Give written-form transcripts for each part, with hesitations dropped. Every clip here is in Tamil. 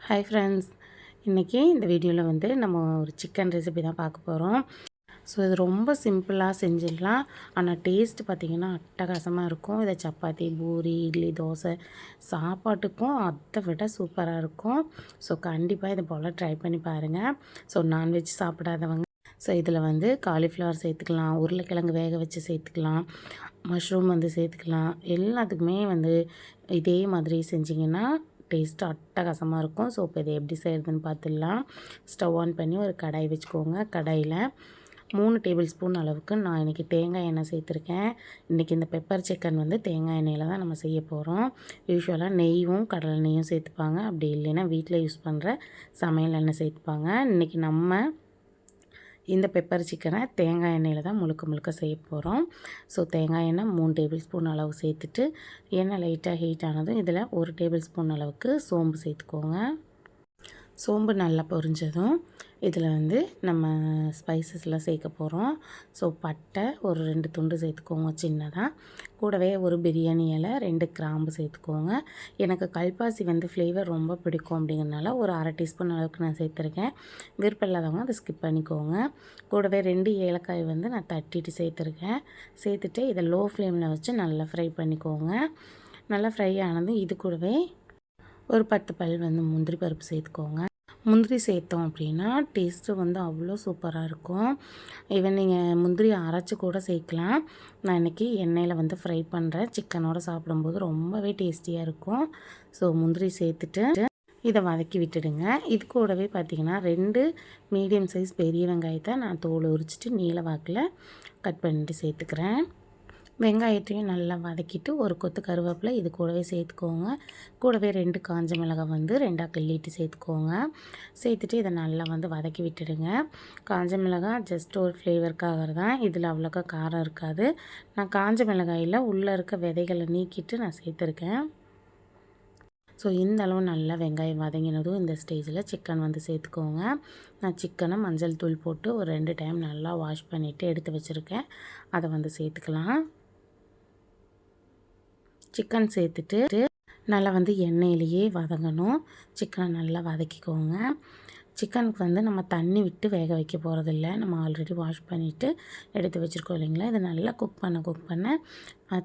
ஹாய் ஃப்ரெண்ட்ஸ், இன்றைக்கி இந்த வீடியோவில் வந்து நம்ம ஒரு சிக்கன் ரெசிபி தான் பார்க்க போகிறோம். ஸோ இது ரொம்ப சிம்பிளாக செஞ்சிடலாம். ஆனால் டேஸ்ட்டு பார்த்திங்கன்னா அட்டகாசமாக இருக்கும். இதை சப்பாத்தி, பூரி, இட்லி, தோசை சாப்பாட்டுக்கும் அதை விட சூப்பராக இருக்கும். ஸோ கண்டிப்பாக இது போல் ட்ரை பண்ணி பாருங்கள். ஸோ நான்வெஜ் சாப்பிடாதவங்க ஸோ இதில் வந்து காலிஃப்ளவர் சேர்த்துக்கலாம், உருளைக்கிழங்கு வேக வச்சு சேர்த்துக்கலாம், மஷ்ரூம் வந்து சேர்த்துக்கலாம். எல்லாத்துக்குமே வந்து இதே மாதிரி செஞ்சிங்கன்னா டேஸ்ட்டு அட்டகாசமாக இருக்கும். ஸோ இப்போ இதை எப்படி செய்கிறதுன்னு பார்த்துடலாம். ஸ்டவ் ஆன் பண்ணி ஒரு கடாய் வச்சுக்கோங்க. கடாயில் 3 டேபிள் ஸ்பூன் அளவுக்கு நான் இன்றைக்கி தேங்காய் எண்ணெய் சேர்த்துருக்கேன். இன்றைக்கி இந்த பெப்பர் சிக்கன் வந்து தேங்காய் எண்ணெயில் தான் நம்ம செய்ய போகிறோம். யூஸ்வலாக நெய்யும் கடலை நெய்யும் சேர்த்துப்பாங்க. அப்படி இல்லைன்னா வீட்டில் யூஸ் பண்ணுற சமையல் எண்ணெய் சேர்த்துப்பாங்க. இன்றைக்கி நம்ம இந்த பெப்பர் சிக்கனை தேங்காய் எண்ணெயில் தான் முழுக்க செய்ய போகிறோம். ஸோ தேங்காய் எண்ணெய் 3 டேபிள் ஸ்பூன் அளவு சேர்த்துட்டு எண்ணெய் லைட்டாக ஹீட் ஆனதும் இதில் 1 டேபிள் ஸ்பூன் அளவுக்கு சோம்பு சேர்த்துக்கோங்க. சோம்பு நல்லா பொரிஞ்சதும் இதில் வந்து நம்ம ஸ்பைசஸ்லாம் சேர்க்க போகிறோம். ஸோ பட்டை ஒரு 2 துண்டு சேர்த்துக்கோங்க சின்னதாக. கூடவே ஒரு பிரியாணி இலை, 2 கிராம்பு சேர்த்துக்கோங்க. எனக்கு கல்பாசி வந்து ஃப்ளேவர் ரொம்ப பிடிக்கும் அப்படிங்கிறனால ஒரு 1/2 டீஸ்பூன் அளவுக்கு நான் சேர்த்துருக்கேன். விருப்பம் இல்லாதவங்க அதை ஸ்கிப் பண்ணிக்கோங்க. கூடவே 2 ஏலக்காய் வந்து நான் தட்டிட்டு சேர்த்துருக்கேன். சேர்த்துட்டு இதை லோ ஃப்ளேமில் வச்சு நல்லா ஃப்ரை பண்ணிக்கோங்க. நல்லா ஃப்ரை ஆனதும் இது கூடவே ஒரு 10 பல் வந்து முந்திரி பருப்பு சேர்த்துக்கோங்க. முந்திரி சேர்த்தோம் அப்படின்னா டேஸ்ட்டு வந்து அவ்வளோ சூப்பராக இருக்கும். ஈவன் நீங்கள் முந்திரி அரைச்சி கூட சேர்க்கலாம். நான் இன்றைக்கி எண்ணெயில் வந்து ஃப்ரை பண்ணுறேன். சிக்கனோடு சாப்பிடும்போது ரொம்பவே டேஸ்டியாக இருக்கும். ஸோ முந்திரி சேர்த்துட்டு இதை வதக்கி விட்டுடுங்க. இது கூடவே பார்த்திங்கன்னா 2 மீடியம் சைஸ் பெரிய வெங்காயத்தை நான் தோல் உரிச்சிட்டு நீல வாக்கில் கட் பண்ணிட்டு சேர்த்துக்கிறேன். வெங்காயத்தையும் நல்லா வதக்கிட்டு ஒரு கொத்து கருவேப்பிலை இது கூடவே சேர்த்துக்கோங்க. கூடவே 2 காஞ்ச மிளகாய் வந்து 2ஆக கிள்ளிட்டு சேர்த்துக்கோங்க. சேர்த்துட்டு இதை நல்லா வந்து வதக்கி விட்டுடுங்க. காஞ்ச மிளகாய் ஜஸ்ட் ஒரு ஃப்ளேவருக்காக தான், இதில் அவ்வளோக்கா காரம் இருக்காது. நான் காஞ்ச மிளகாயில் உள்ளே இருக்க விதைகளை நீக்கிட்டு நான் சேர்த்துருக்கேன். ஸோ இந்த அளவு நல்லா வெங்காயம் வதங்கினதும் இந்த ஸ்டேஜில் சிக்கன் வந்து சேர்த்துக்கோங்க. நான் சிக்கனை மஞ்சள் தூள் போட்டு ஒரு 2 டைம் நல்லா வாஷ் பண்ணிவிட்டு எடுத்து வச்சுருக்கேன். அதை வந்து சேர்த்துக்கலாம். சிக்கன் சேர்த்துட்டு நல்லா வந்து எண்ணெயிலேயே வதங்கணும். சிக்கனை நல்லா வதக்கிக்கோங்க. சிக்கனுக்கு வந்து நம்ம தண்ணி விட்டு வேக வைக்க போகிறதில்ல. நம்ம ஆல்ரெடி வாஷ் பண்ணிவிட்டு எடுத்து வச்சுருக்கோம் இல்லைங்களா. இதை நல்லா குக் பண்ண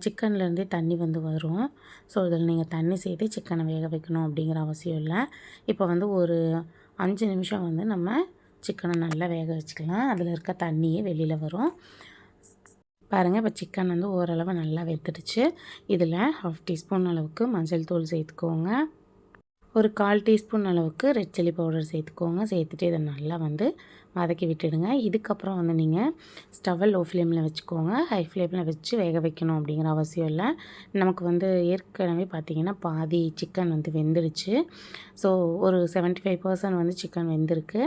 சிக்கன்லேருந்தே தண்ணி வந்து வரும். ஸோ இதில் நீங்கள் தண்ணி சேர்த்து சிக்கனை வேக வைக்கணும் அப்படிங்கிற அவசியம் இல்லை. இப்போ வந்து ஒரு 5 நிமிஷம் வந்து நம்ம சிக்கனை நல்லா வேக வச்சுக்கலாம். அதில் இருக்க தண்ணியே வெளியில் வரும். பாருங்கள், இப்போ சிக்கன் வந்து ஓரளவு நல்லா வெந்துடுச்சு. இதில் 1/2 டீஸ்பூன் அளவுக்கு மஞ்சள் தூள் சேர்த்துக்கோங்க. ஒரு 1/4 டீஸ்பூன் அளவுக்கு ரெட் சில்லி பவுடர் சேர்த்துக்கோங்க. சேர்த்துட்டு இதை நல்லா வந்து வதக்கி விட்டுடுங்க. இதுக்கப்புறம் வந்து நீங்கள் ஸ்டவ்வை லோ ஃப்ளேமில் வச்சுக்கோங்க. ஹை ஃப்ளேமில் வச்சு வேக வைக்கணும் அப்படிங்கிற அவசியம் இல்லை. நமக்கு வந்து ஏற்கனவே பார்த்திங்கன்னா பாதி சிக்கன் வந்து வெந்துடுச்சு. ஸோ ஒரு 75% வந்து சிக்கன் வெந்திருக்கு.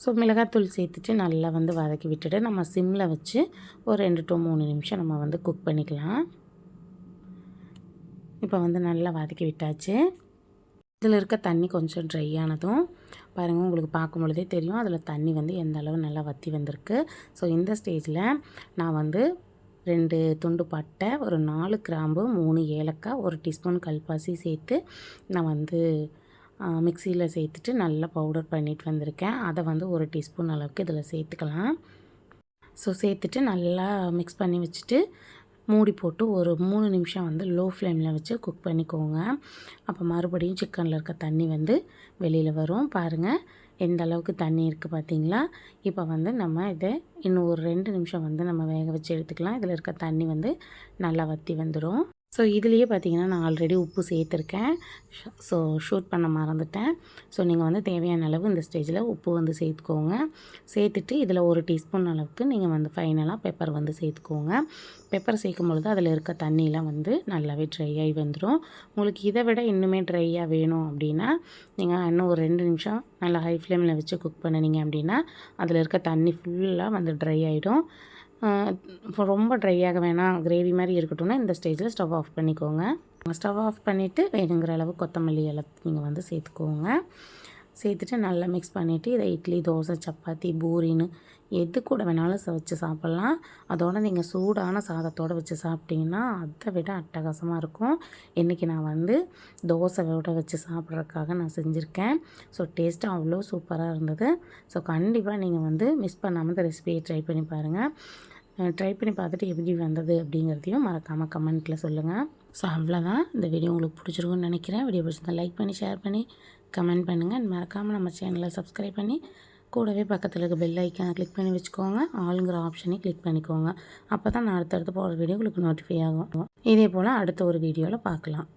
ஸோ மிளகாத்தூள் சேர்த்துட்டு நல்லா வந்து வதக்கி விட்டுட்டு நம்ம சிம்மில் வச்சு ஒரு 2 to 3 நிமிஷம் நம்ம வந்து குக் பண்ணிக்கலாம். இப்போ வந்து நல்லா வதக்கி விட்டாச்சு. இதில் இருக்க தண்ணி கொஞ்சம் ட்ரை ஆனதும் பாருங்கள், உங்களுக்கு பார்க்கும் பொழுதே தெரியும் அதில் தண்ணி வந்து எந்த அளவு நல்லா வற்றி வந்திருக்கு. ஸோ இந்த ஸ்டேஜில் நான் வந்து 2 துண்டு பட்டை, ஒரு 4 கிராம்பு, 3 ஏலக்காய், 1 டீஸ்பூன் கல்பாசி சேர்த்து நான் வந்து மிக்சியில் சேர்த்துட்டு நல்லா பவுடர் பண்ணிட்டு வந்திருக்கேன். அதை வந்து 1 டீஸ்பூன் அளவுக்கு இதில் சேர்த்துக்கலாம். ஸோ சேர்த்துட்டு நல்லா மிக்ஸ் பண்ணி வச்சுட்டு மூடி போட்டு ஒரு 3 நிமிஷம் வந்து லோ ஃப்ளேமில் வச்சு குக் பண்ணிக்கோங்க. அப்போ மறுபடியும் சிக்கனில் இருக்க தண்ணி வந்து வெளியில் வரும். பாருங்கள் எந்த அளவுக்கு தண்ணி இருக்குது பார்த்தீங்களா. இப்போ வந்து நம்ம இதை இன்னும் ஒரு 2 நிமிஷம் வந்து நம்ம வேக வச்சு எடுத்துக்கலாம். இதில் இருக்க தண்ணி வந்து நல்லா வற்றி வந்துடும். ஸோ இதுலேயே பார்த்தீங்கன்னா நான் ஆல்ரெடி உப்பு சேர்த்துருக்கேன். ஸோ ஷூட் பண்ண மறந்துட்டேன். ஸோ நீங்கள் வந்து தேவையான அளவு இந்த ஸ்டேஜில் உப்பு வந்து சேர்த்துக்கோங்க. சேர்த்துட்டு இதில் 1 டீஸ்பூன் அளவுக்கு நீங்கள் வந்து ஃபைனலாக பெப்பர் வந்து சேர்த்துக்கோங்க. பெப்பர் சேர்க்கும் பொழுது அதில் இருக்க தண்ணியெலாம் வந்து நல்லாவே ட்ரை ஆகி வந்துடும். உங்களுக்கு இதை விட இன்னுமே ட்ரையாக வேணும் அப்படின்னா நீங்கள் இன்னும் ஒரு 2 நிமிஷம் நல்லா ஹை ஃப்ளேமில் வச்சு குக் பண்ணினீங்க அப்படின்னா அதில் இருக்க தண்ணி ஃபுல்லாக வந்து ட்ரை ஆகிடும். இப்போ ரொம்ப ட்ரையாக வேணாம், கிரேவி மாதிரி இருக்கட்டும்னா இந்த ஸ்டேஜில் ஸ்டவ் ஆஃப் பண்ணிக்கோங்க. ஸ்டவ் ஆஃப் பண்ணிவிட்டு வேணுங்கிற அளவு கொத்தமல்லி இலை நீங்கள் வந்து சேர்த்துக்கோங்க. சேர்த்துட்டு நல்லா மிக்ஸ் பண்ணிவிட்டு இதை இட்லி, தோசை, சப்பாத்தி, பூரின்னு எது கூட வேணாலும் வச்சு சாப்பிட்லாம். அதோடு நீங்கள் சூடான சாதத்தோடு வச்சு சாப்பிட்டிங்கன்னா அதை விட அட்டகாசமாக இருக்கும். இன்றைக்கி நான் வந்து தோசையோடு வச்சு சாப்பிட்றதுக்காக நான் செஞ்சுருக்கேன். ஸோ டேஸ்ட்டும் அவ்வளோ சூப்பராக இருந்தது. ஸோ கண்டிப்பாக நீங்கள் வந்து மிஸ் பண்ணாமல் இந்த ரெசிபியை ட்ரை பண்ணி பாருங்கள். ட்ரை பண்ணி பார்த்துட்டு எப்படி வந்தது அப்படிங்கிறதையும் மறக்காமல் கமெண்ட்டில் சொல்லுங்கள். ஸோ அவ்வளோதான். இந்த வீடியோ உங்களுக்கு பிடிச்சிருக்குன்னு நினைக்கிறேன். வீடியோ பிடிச்சிருந்தா லைக் பண்ணி, ஷேர் பண்ணி, கமெண்ட் பண்ணுங்கள். மறக்காமல் நம்ம சேனலை சப்ஸ்கிரைப் பண்ணி கூடவே பக்கத்தில் இருக்க பெல் ஐக்கானை கிளிக் பண்ணி வச்சுக்கோங்க. ஆளுங்கிற ஆப்ஷனையும் கிளிக் பண்ணிக்கோங்க. அப்போ தான் நான் அடுத்தடுத்து போகிற வீடியோ உங்களுக்கு நோட்டிஃபை ஆகும். இதே போல் அடுத்த ஒரு வீடியோவில் பார்க்கலாம்.